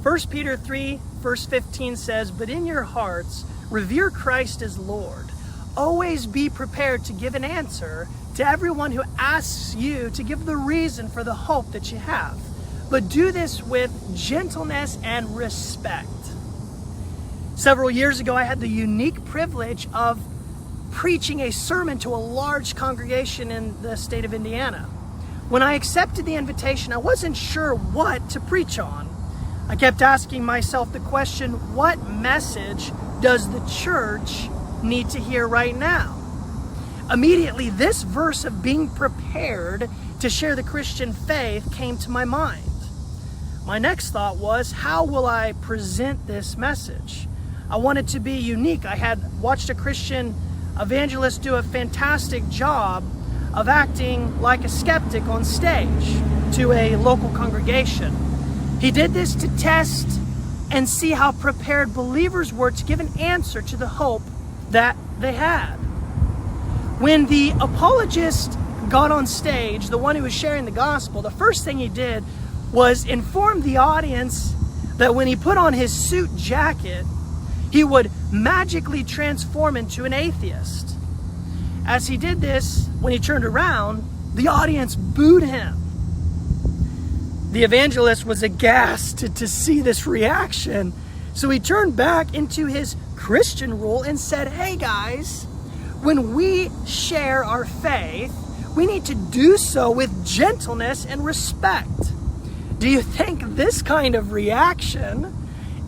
1 Peter 3, verse 15 says, "But in your hearts, revere Christ as Lord. Always be prepared to give an answer to everyone who asks you to give the reason for the hope that you have. But do this with gentleness and respect." Several years ago, I had the unique privilege of preaching a sermon to a large congregation in the state of Indiana. When I accepted the invitation, I wasn't sure what to preach on. I kept asking myself the question, what message does the church need to hear right now? Immediately, this verse of being prepared to share the Christian faith came to my mind. My next thought was, how will I present this message? I wanted to be unique. I had watched a Christian evangelist do a fantastic job of acting like a skeptic on stage to a local congregation. He did this to test and see how prepared believers were to give an answer to the hope that they had. When the apologist got on stage, the one who was sharing the gospel, the first thing he did was inform the audience that when he put on his suit jacket, he would magically transform into an atheist. As he did this, when he turned around, the audience booed him. The evangelist was aghast to see this reaction, so he turned back into his Christian role and said, "Hey guys, when we share our faith, we need to do so with gentleness and respect. Do you think this kind of reaction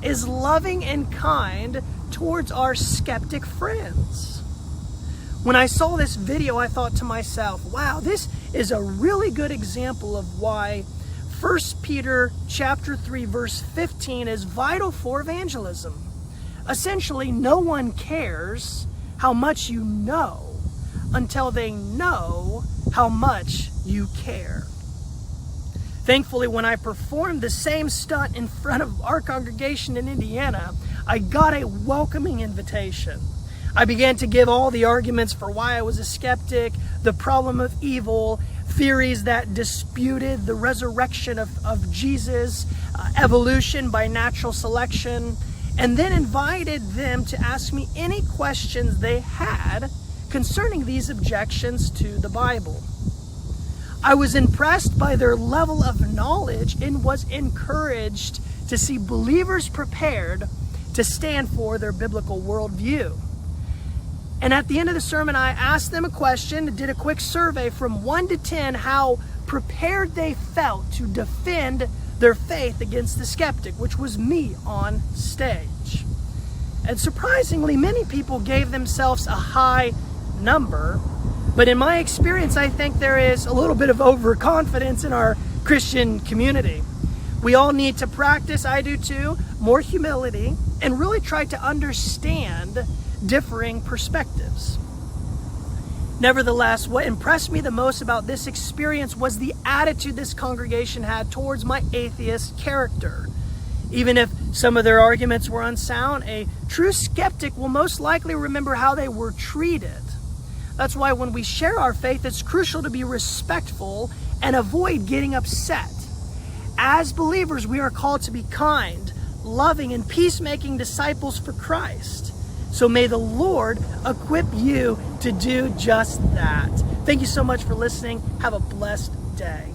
is loving and kind towards our skeptic friends?" When I saw this video, I thought to myself, wow, this is a really good example of why 1 Peter chapter 3, verse 15 is vital for evangelism. Essentially, no one cares how much you know until they know how much you care. Thankfully, when I performed the same stunt in front of our congregation in Indiana, I got a welcoming invitation. I began to give all the arguments for why I was a skeptic, the problem of evil, theories that disputed the resurrection of Jesus, evolution by natural selection, and then invited them to ask me any questions they had concerning these objections to the Bible. I was impressed by their level of knowledge and was encouraged to see believers prepared to stand for their biblical worldview. And at the end of the sermon, I asked them a question, did a quick survey from 1 to 10, how prepared they felt to defend their faith against the skeptic, which was me on stage. And surprisingly, many people gave themselves a high number. But in my experience, I think there is a little bit of overconfidence in our Christian community. We all need to practice, I do too, more humility and really try to understand differing perspectives. Nevertheless, what impressed me the most about this experience was the attitude this congregation had towards my atheist character. Even if some of their arguments were unsound, a true skeptic will most likely remember how they were treated. That's why when we share our faith, it's crucial to be respectful and avoid getting upset. As believers, we are called to be kind, loving, and peacemaking disciples for Christ. So may the Lord equip you to do just that. Thank you so much for listening. Have a blessed day.